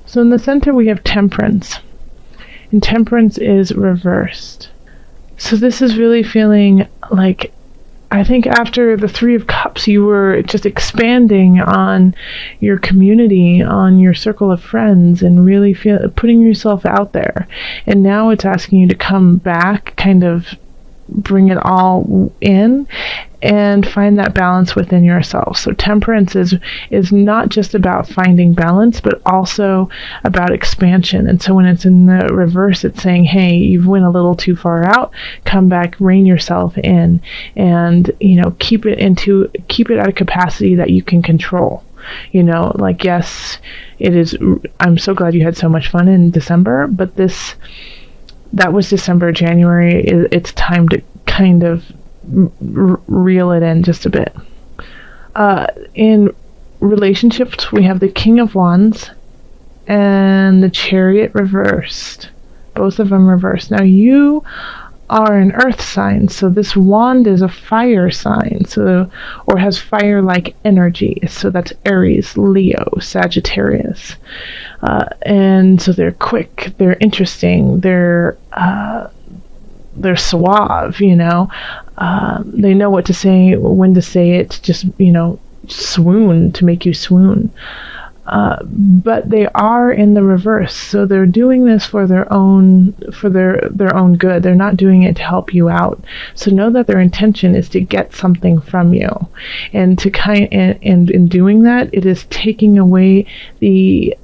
So in the center we have Temperance, and Temperance is reversed. So this is really feeling like, I think after the Three of Cups, you were just expanding on your community, on your circle of friends, and really putting yourself out there. And now it's asking you to come back, kind of bring it all in and find that balance within yourself. So Temperance is not just about finding balance, but also about expansion. And so when it's in the reverse, it's saying, hey, you've went a little too far out, come back, rein yourself in, and keep it at a capacity that you can control. Like, yes, it is, I'm so glad you had so much fun in December, but that was December. January, it's time to kind of reel it in just a bit. In relationships, we have the King of Wands and the Chariot reversed. Both of them reversed. Now, you are an earth sign, so this wand is a fire sign, or has fire-like energy. So that's Aries, Leo, Sagittarius. And so they're quick, they're interesting, they're suave, they know what to say, when to say it, just, swoon, to make you swoon. But they are in the reverse, so they're doing this for their own good. They're not doing it to help you out. So know that their intention is to get something from you, and and in doing that, it is taking away the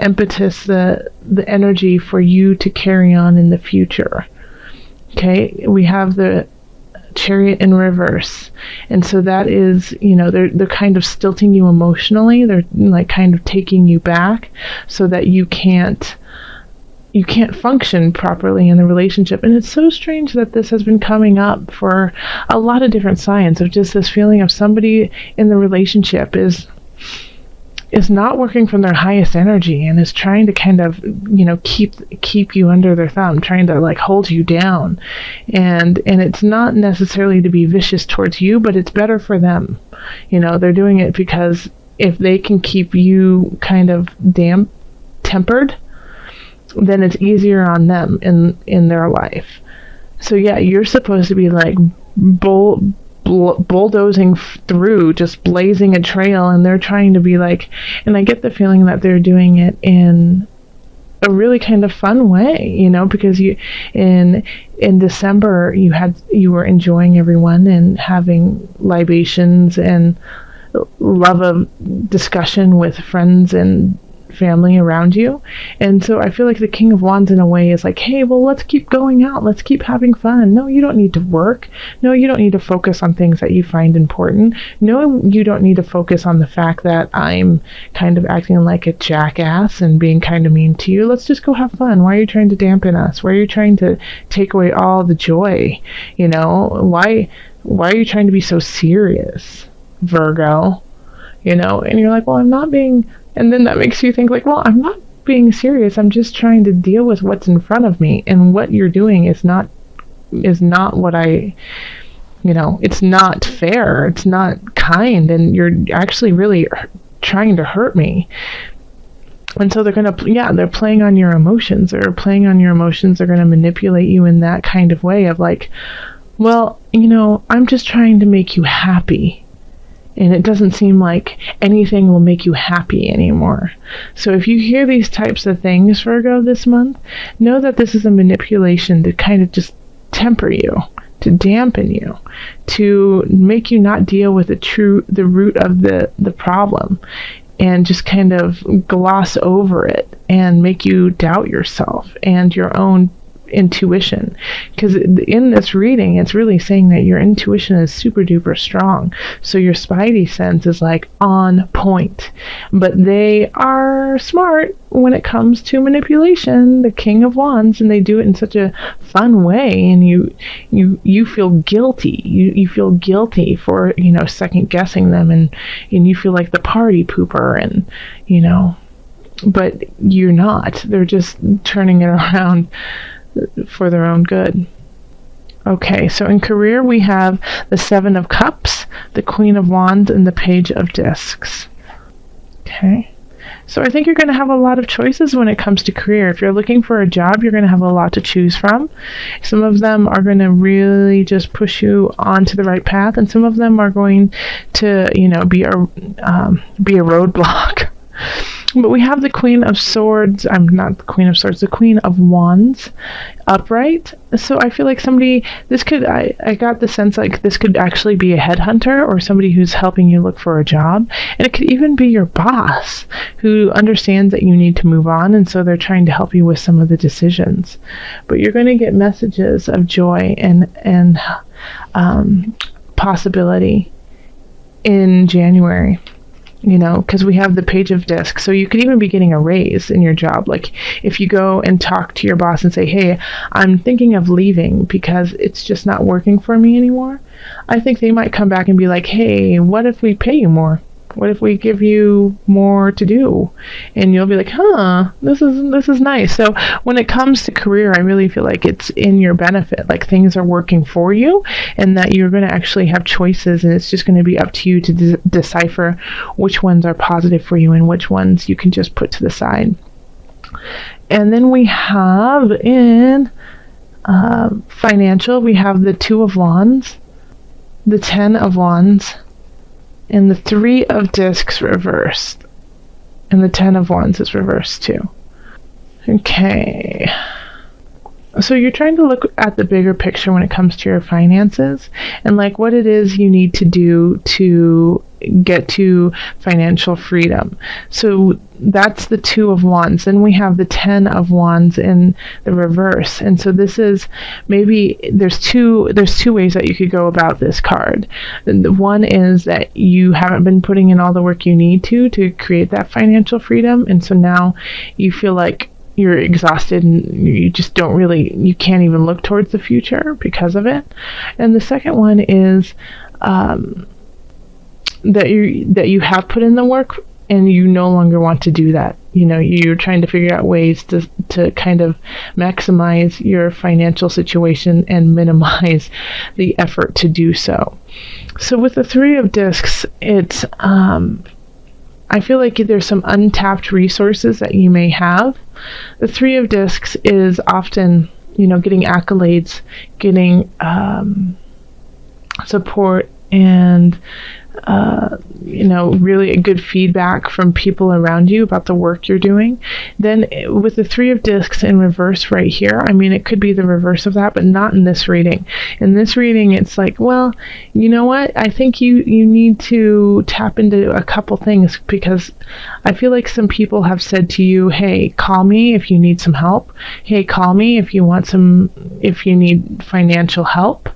impetus, the energy for you to carry on in the future. Okay, we have the Chariot in reverse, and so that is, they're kind of stilting you emotionally. They're like kind of taking you back so that you can't function properly in the relationship. And it's so strange that this has been coming up for a lot of different signs, of just this feeling of somebody in the relationship is not working from their highest energy and is trying to kind of, keep you under their thumb, trying to like hold you down. And it's not necessarily to be vicious towards you, but it's better for them. They're doing it because if they can keep you kind of tempered, then it's easier on them in their life. So yeah, you're supposed to be like bulldozing through, just blazing a trail, and they're trying to be like, and I get the feeling that they're doing it in a really kind of fun way, because in December you were enjoying everyone and having libations and love of discussion with friends and family around you. And so I feel like the King of Wands in a way is like, hey, well, let's keep going out, let's keep having fun. No, you don't need to work. No, you don't need to focus on things that you find important. No, you don't need to focus on the fact that I'm kind of acting like a jackass and being kind of mean to you. Let's just go have fun. Why are you trying to dampen us? Why are you trying to take away all the joy? Why are you trying to be so serious, Virgo? And you're like, well, I'm not being. And then that makes you think like, well, I'm not being serious. I'm just trying to deal with what's in front of me. And what you're doing is not what it's not fair. It's not kind. And you're actually really trying to hurt me. And so they're playing on your emotions. They're playing on your emotions. They're going to manipulate you in that kind of way of like, well, I'm just trying to make you happy. And it doesn't seem like anything will make you happy anymore. So if you hear these types of things, Virgo, this month, know that this is a manipulation to kind of just temper you, to dampen you, to make you not deal with the root of the problem, and just kind of gloss over it and make you doubt yourself and your own intuition. Because in this reading, it's really saying that your intuition is super duper strong, so your spidey sense is like on point. But they are smart when it comes to manipulation, the King of Wands, and they do it in such a fun way, and you feel guilty. You feel guilty for second guessing them, and you feel like the party pooper, and but you're not. They're just turning it around for their own good. Okay, so in career we have the Seven of Cups, the Queen of Wands, and the Page of Discs. Okay, So I think you're going to have a lot of choices when it comes to career. If you're looking for a job, you're going to have a lot to choose from. Some of them are going to really just push you onto the right path, and some of them are going to, be a roadblock. But we have the Queen of Swords. I'm not the Queen of Swords, the Queen of Wands upright. So I feel like I got the sense like this could actually be a headhunter or somebody who's helping you look for a job. And it could even be your boss who understands that you need to move on. And so they're trying to help you with some of the decisions. But you're going to get messages of joy and possibility in January. Because we have the Page of Discs. So you could even be getting a raise in your job. Like if you go and talk to your boss and say, hey, I'm thinking of leaving because it's just not working for me anymore. I think they might come back and be like, hey, what if we pay you more? What if we give you more to do? And you'll be like, this is nice. So when it comes to career, I really feel like it's in your benefit. Like things are working for you and that you're going to actually have choices, and it's just going to be up to you to decipher which ones are positive for you and which ones you can just put to the side. And then we have in financial, we have the Two of Wands, the Ten of Wands, and the Three of Discs reversed. And the Ten of Wands is reversed too. Okay. So you're trying to look at the bigger picture when it comes to your finances and like what it is you need to do to get to financial freedom. So that's the Two of Wands. Then we have the Ten of Wands in the reverse. And so this is maybe there's two ways that you could go about this card. The one is that you haven't been putting in all the work you need to create that financial freedom, and so now you feel like you're exhausted and you just you can't even look towards the future because of it. And the second one is that you have put in the work and you no longer want to do that. You're trying to figure out ways to kind of maximize your financial situation and minimize the effort to do so. So with the Three of Discs, it's I feel like there's some untapped resources that you may have. The Three of Discs is often, getting accolades, getting support, and really a good feedback from people around you about the work you're doing. Then with the Three of Discs in reverse right here, it could be the reverse of that, but not in this reading. In this reading, it's like, well, you know what? I think you need to tap into a couple things, because I feel like some people have said to you, hey, call me if you need some help. Hey, call me if you need financial help.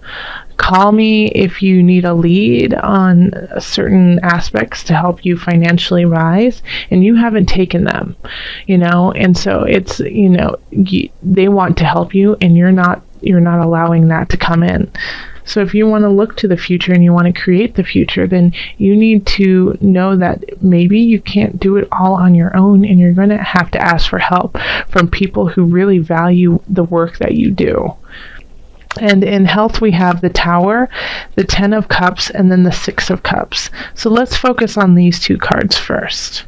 Call me if you need a lead on certain aspects to help you financially rise, and you haven't taken them, and so it's, they want to help you and you're not allowing that to come in. So if you want to look to the future and you want to create the future, then you need to know that maybe you can't do it all on your own, and you're going to have to ask for help from people who really value the work that you do. And in health, we have the Tower, the Ten of Cups, and then the Six of Cups. So let's focus on these two cards first.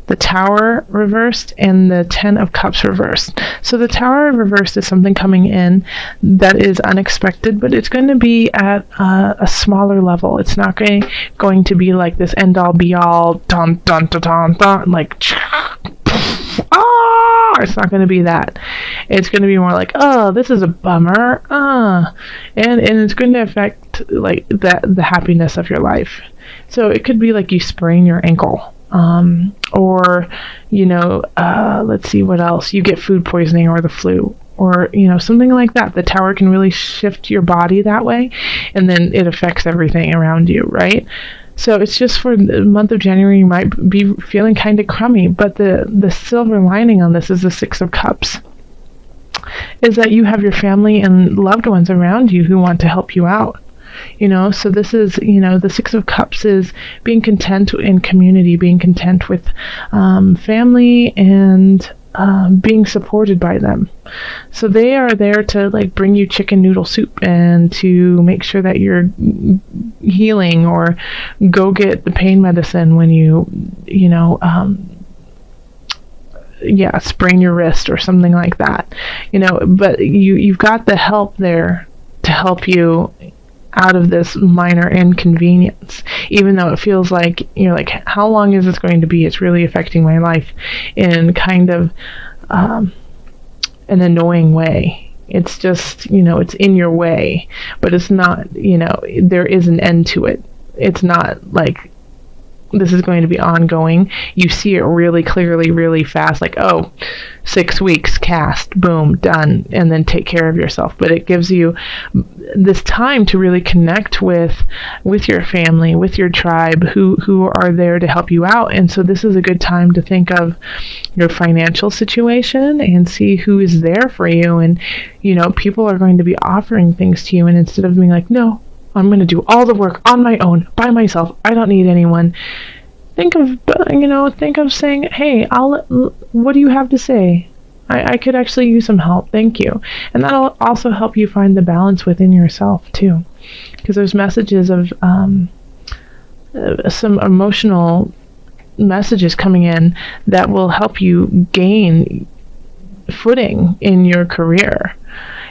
The Tower reversed and the Ten of Cups reversed. So the Tower reversed is something coming in that is unexpected, but it's going to be at a smaller level. It's not going to be like this end-all, be-all, dun, dun, dun, dun, dun, like, it's not going to be that. It's going to be more like, oh, this is a bummer, and it's going to affect like the happiness of your life. So it could be like you sprain your ankle, or let's see what else. You get food poisoning or the flu, or something like that. The Tower can really shift your body that way, and then it affects everything around you, right? So it's just for the month of January, you might be feeling kind of crummy, but the silver lining on this is the Six of Cups, is that you have your family and loved ones around you who want to help you out. So this is, the Six of Cups is being content in community, being content with family, and being supported by them. So they are there to like bring you chicken noodle soup and to make sure that you're healing, or go get the pain medicine when you sprain your wrist or something like that, but you've got the help there to help you out of this minor inconvenience, even though it feels like you're like, how long is this going to be? It's really affecting my life in kind of an annoying way. It's just, it's in your way, but it's not, there is an end to it. It's not like this is going to be ongoing. You see it really clearly, really fast, like, 6 weeks, cast, boom, done, and then take care of yourself. But it gives you this time to really connect with your family, with your tribe, who are there to help you out. And so this is a good time to think of your financial situation and see who is there for you. And, people are going to be offering things to you, and instead of being like, no, I'm going to do all the work on my own, by myself, I don't need anyone. Think of saying, hey, what do you have to say? I could actually use some help. Thank you. And that'll also help you find the balance within yourself, too. Because there's messages of some emotional messages coming in that will help you gain footing in your career.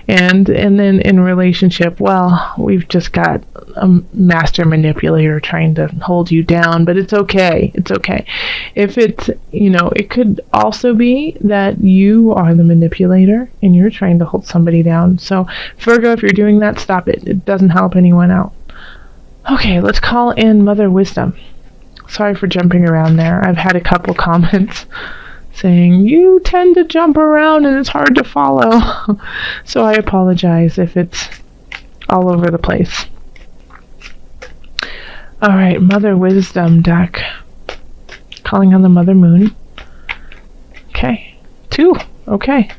And then in relationship, well, we've just got a master manipulator trying to hold you down, but it's okay. It's okay. If it's, it could also be that you are the manipulator and you're trying to hold somebody down. So Virgo, if you're doing that, stop it. It doesn't help anyone out. Okay, let's call in Mother Wisdom. Sorry for jumping around there. I've had a couple comments saying, you tend to jump around and it's hard to follow. So I apologize if it's all over the place. All right, Mother Wisdom deck. Calling on the Mother Moon. Okay, 2. Okay.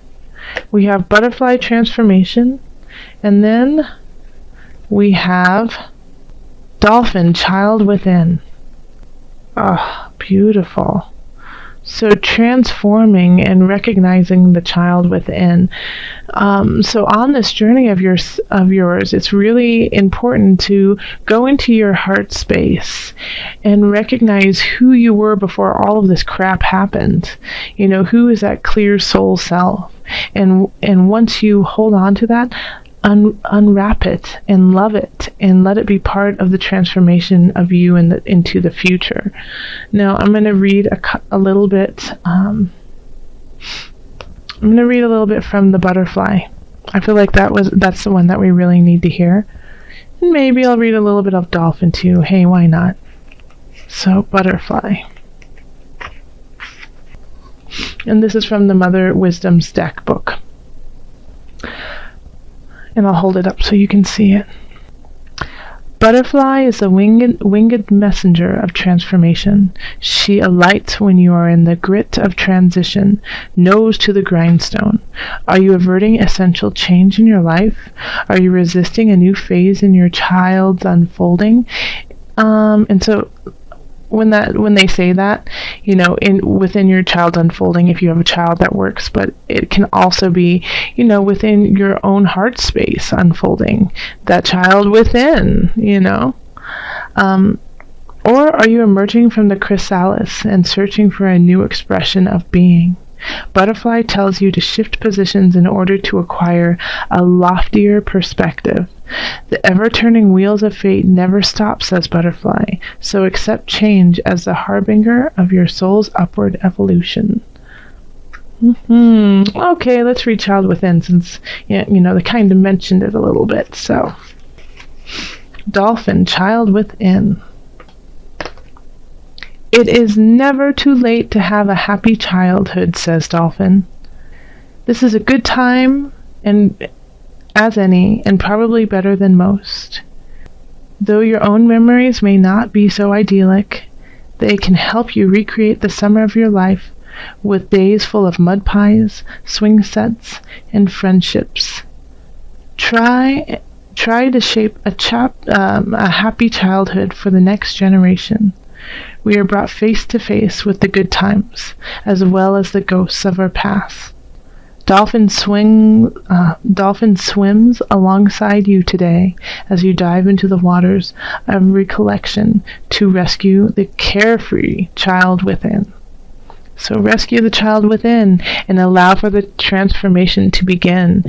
We have Butterfly Transformation. And then we have Dolphin, Child Within. Oh, beautiful. So transforming and recognizing the child within. So on this journey of yours, it's really important to go into your heart space and recognize who you were before all of this crap happened. Who is that clear soul self? And once you hold on to that, unwrap it and love it and let it be part of the transformation of you into the future. Now I'm going to read a little bit. I'm going to read a little bit from the Butterfly. I feel like that's the one that we really need to hear. And maybe I'll read a little bit of Dolphin too. Hey, why not? So Butterfly. And this is from the Mother Wisdom's deck book. And I'll hold it up so you can see it. Butterfly is a winged messenger of transformation. She alights when you are in the grit of transition, nose to the grindstone. Are you averting essential change in your life? Are you resisting a new phase in your child's unfolding? And so when they say that, within your child's unfolding, if you have a child that works, but it can also be, within your own heart space unfolding, that child within, or are you emerging from the chrysalis and searching for a new expression of being? Butterfly tells you to shift positions in order to acquire a loftier perspective. The ever-turning wheels of fate never stop, says Butterfly, so accept change as the harbinger of your soul's upward evolution. Okay, let's read Child Within, since, they kind of mentioned it a little bit. So, Dolphin, Child Within. It is never too late to have a happy childhood, says Dolphin. This is a good time, and as any, and probably better than most. Though your own memories may not be so idyllic, they can help you recreate the summer of your life with days full of mud pies, swing sets, and friendships. Try to shape a happy childhood for the next generation. We are brought face to face with the good times, as well as the ghosts of our past. Dolphin swims alongside you today as you dive into the waters of recollection to rescue the carefree child within. So rescue the child within and allow for the transformation to begin.